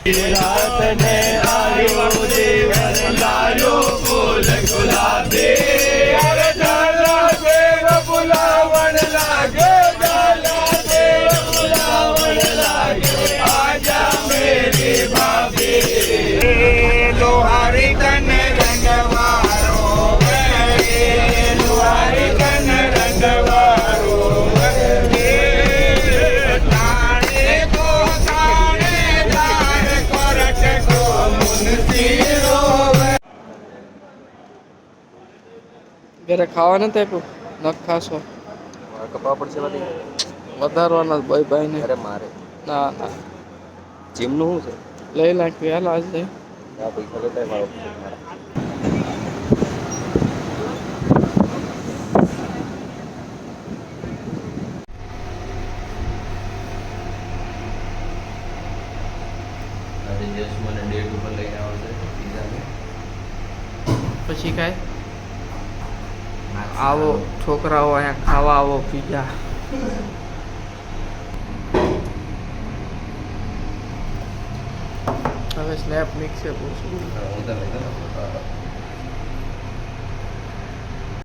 રાત ને આવ્યો દેવર લાયો ફૂલ ગુલાબી અરે ઝાલા દેવ બુલાવણ લાગે ઝાલા દેવ બુલાવણ લાગે આજા મેરી ભાભી લોહારી કન રંગવારો લોહારી કન રંગવારો ઘરે ખાવા નથી આપ્યું નખ ખાશો કપા પડશે વધારવાના ભાઈ ભાઈ ને અરે મારે ના ના જીમનું શું છે લઈ નાખ્યું હાલ આજ લઈ આ પૈસા લેતા મારો આજે જસ્ટ મને ડેટ ઉપર લઈને આવશે પીઝાને પછી કાંઈ આવો છોકરાઓ અહીંયા ખાવા આવો પીઝા હવે સ્નેપ મિક્સ છે પૂછું હું તમને